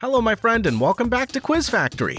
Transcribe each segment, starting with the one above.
Hello my friend and welcome back to Quiz Factory.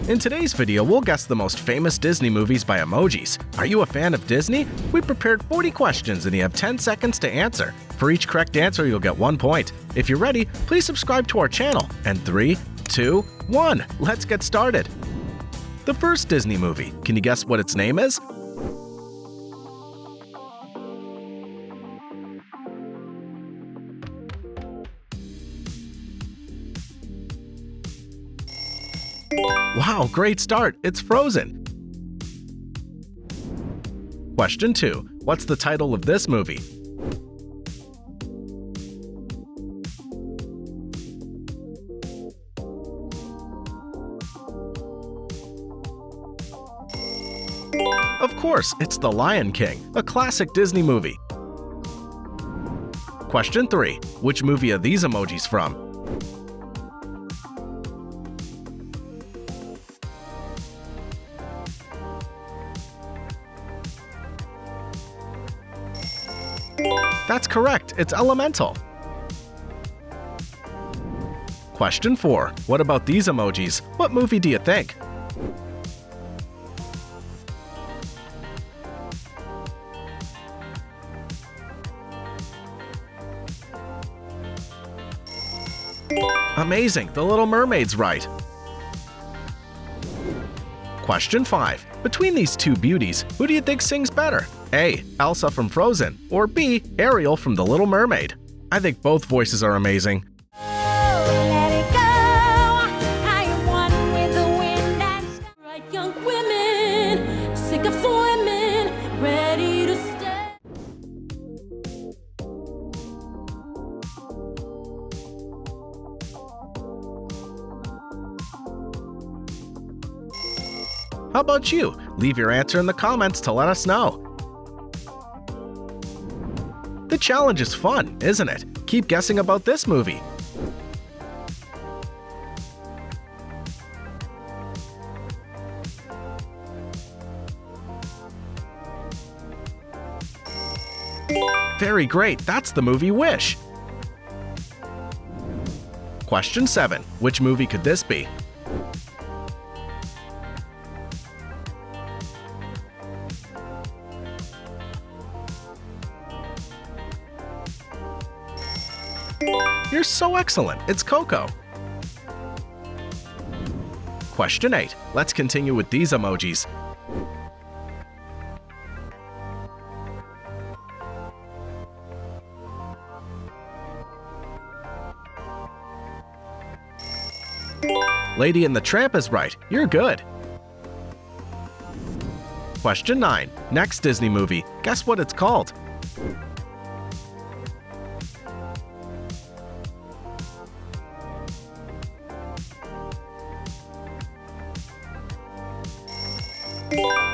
In today's video, we'll guess the most famous Disney movies by emojis. Are you a fan of Disney? We prepared 40 questions and you have 10 seconds to answer. For each correct answer, you'll get 1 point. If you're ready, please subscribe to our channel. And 3, 2, 1, let's get started. The first Disney movie, can you guess what its name is? Wow, great start! It's Frozen. Question 2. What's the title of this movie? Of course, it's The Lion King, a classic Disney movie. Question 3. Which movie are these emojis from? That's correct, it's Elemental. Question 4. What about these emojis? What movie do you think? Amazing, The Little Mermaid's right. Question 5. Between these two beauties, who do you think sings better? A. Elsa from Frozen, or B. Ariel from The Little Mermaid? I think both voices are amazing. How about you? Leave your answer in the comments to let us know. The challenge is fun, isn't it? Keep guessing about this movie. Very great, that's the movie Wish. Question 7. Which movie could this be? You're so excellent, it's Coco. Question 8. Let's continue with these emojis. Lady and the Tramp is right, you're good. Question 9. Next Disney movie, guess what it's called?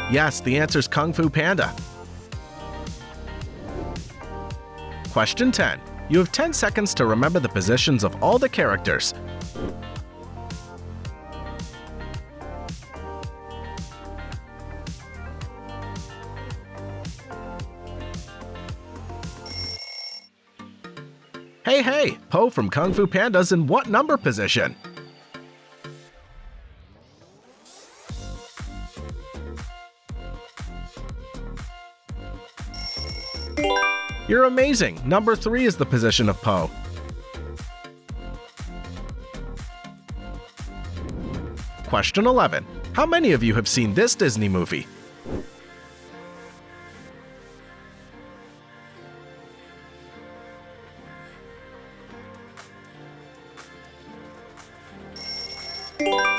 Yes, the answer's Kung Fu Panda. Question 10. You have 10 seconds to remember the positions of all the characters. Hey, Po from Kung Fu Panda's in what number position? You're amazing! Number 3 is the position of Po. Question 11. How many of you have seen this Disney movie?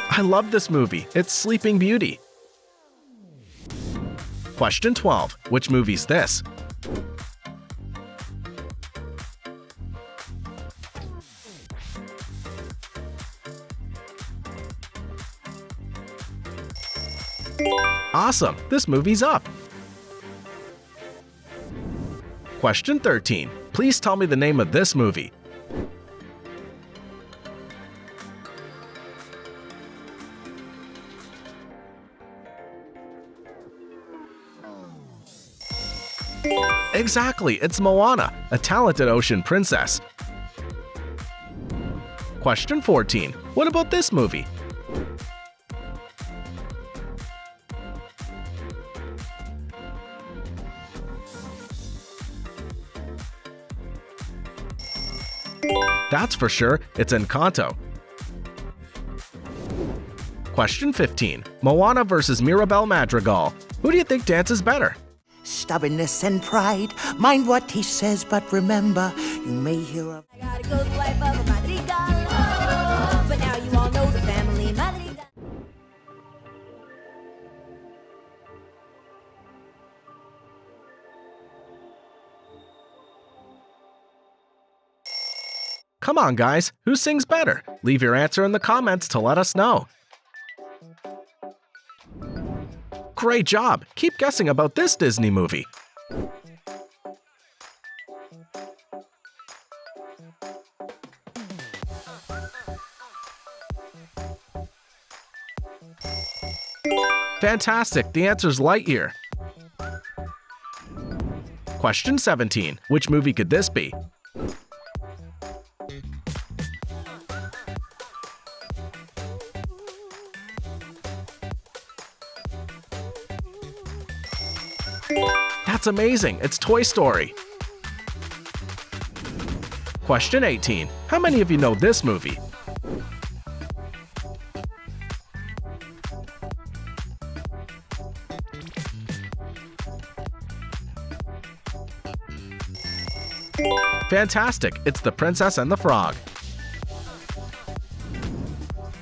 I love this movie. It's Sleeping Beauty. Question 12. Which movie's this? Awesome! This movie's Up. Question 13. Please tell me the name of this movie. Exactly, it's Moana, a talented ocean princess. Question 14. What about this movie? That's for sure, it's Encanto. Question 15. Moana versus Mirabel Madrigal. Who do you think dances better? Stubbornness and pride, mind what he says, but remember, you may hear of... I gotta go the wife of a Madrigal, but now you all know the family Madrigal. Come on, guys, who sings better? Leave your answer in the comments to let us know. Great job! Keep guessing about this Disney movie. Fantastic! The answer's Lightyear. Question 17. Which movie could this be? That's amazing! It's Toy Story. Question 18. How many of you know this movie? Fantastic! It's The Princess and the Frog.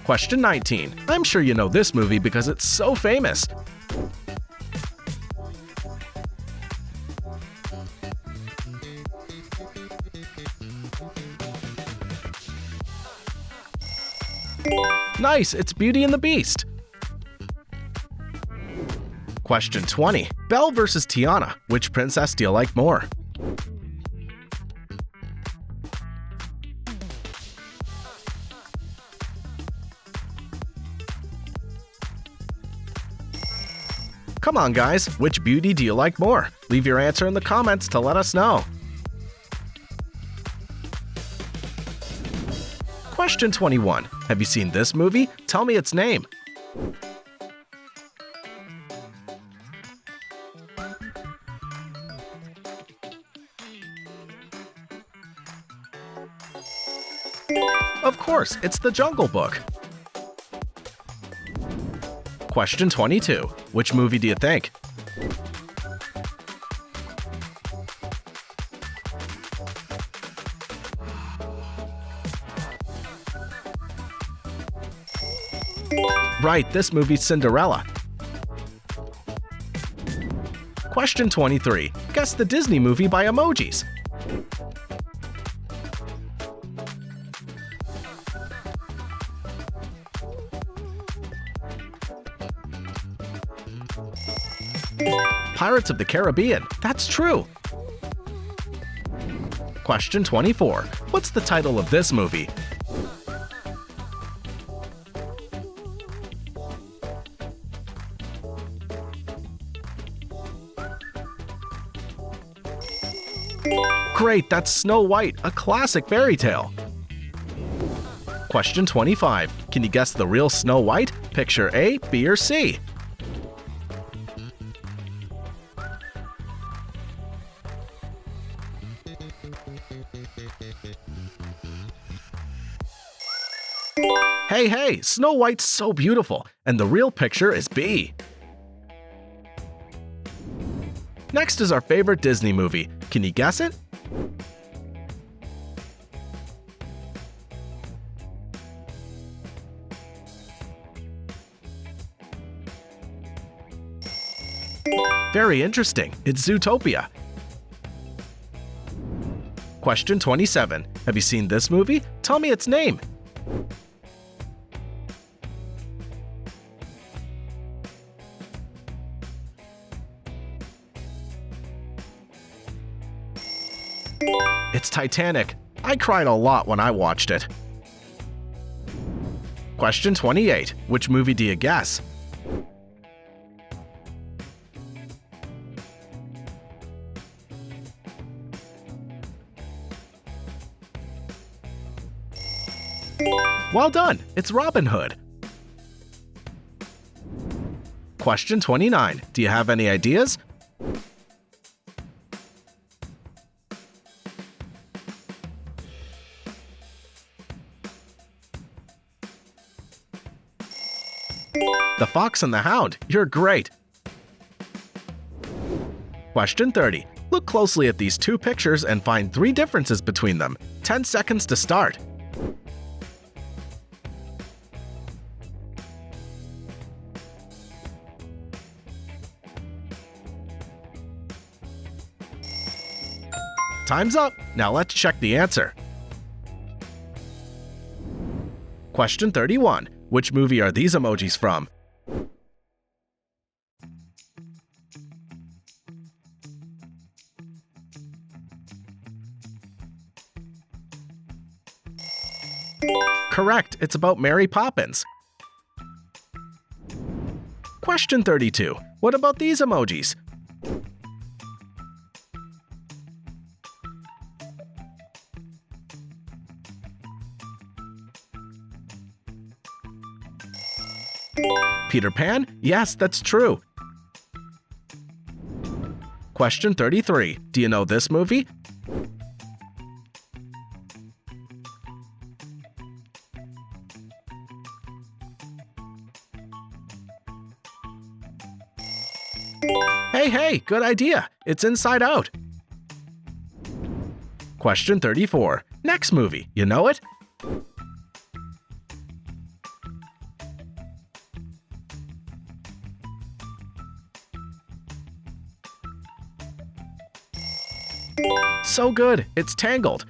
Question 19. I'm sure you know this movie because it's so famous. Nice! It's Beauty and the Beast. Question 20. Belle versus Tiana. Which princess do you like more? Come on, guys, which beauty do you like more? Leave your answer in the comments to let us know. Question 21. Have you seen this movie? Tell me its name. Of course, it's The Jungle Book. Question 22. Which movie do you think? Right, this movie's Cinderella. Question 23. Guess the Disney movie by emojis. Pirates of the Caribbean. That's true. Question 24. What's the title of this movie? Great, that's Snow White, a classic fairy tale. Question 25. Can you guess the real Snow White? Picture A, B, or C? Hey, Snow White's so beautiful, and the real picture is B. Next is our favorite Disney movie. Can you guess it? Very interesting. It's Zootopia. Question 27. Have you seen this movie? Tell me its name. It's Titanic. I cried a lot when I watched it. Question 28. Which movie do you guess? Well done, it's Robin Hood. Question 29. Do you have any ideas? The Fox and the Hound. You're great. Question 30. Look closely at these two pictures and find 3 differences between them. 10 seconds to start. Time's up. Now let's check the answer. Question 31. Which movie are these emojis from? Correct, it's about Mary Poppins. Question 32. What about these emojis? Peter Pan? Yes, that's true. Question 33. Do you know this movie? Hey, good idea. It's Inside Out. Question 34. Next movie. You know it? So good, it's Tangled.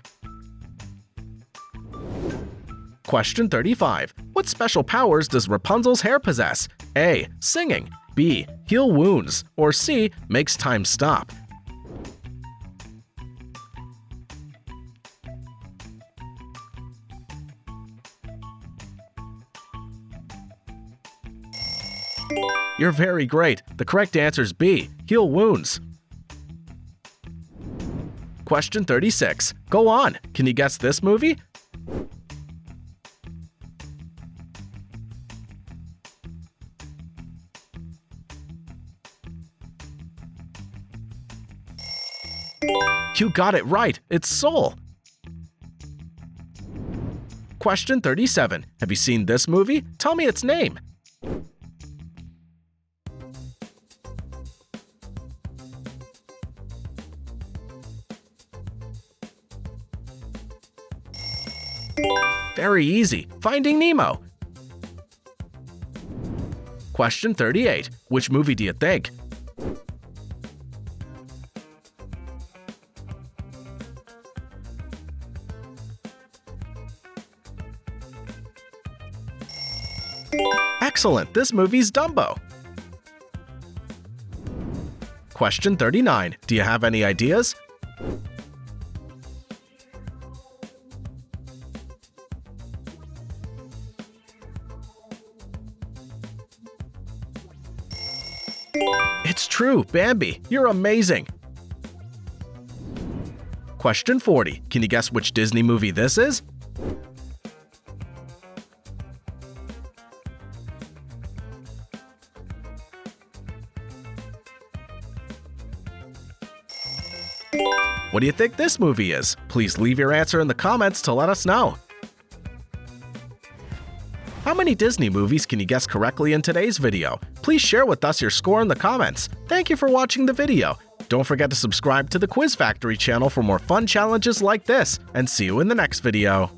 Question 35. What special powers does Rapunzel's hair possess? A. Singing. B. Heal wounds. Or C. Makes time stop. You're very great. The correct answer is B. Heal wounds. Question 36. Go on. Can you guess this movie? You got it right. It's Soul. Question 37. Have you seen this movie? Tell me its name. Very easy. Finding Nemo. Question 38. Which movie do you think? Excellent. This movie's Dumbo. Question 39. Do you have any ideas? It's true, Bambi. You're amazing. Question 40. Can you guess which Disney movie this is? What do you think this movie is? Please leave your answer in the comments to let us know. How many Disney movies can you guess correctly in today's video? Please share with us your score in the comments. Thank you for watching the video. Don't forget to subscribe to the Quiz Factory channel for more fun challenges like this, and see you in the next video.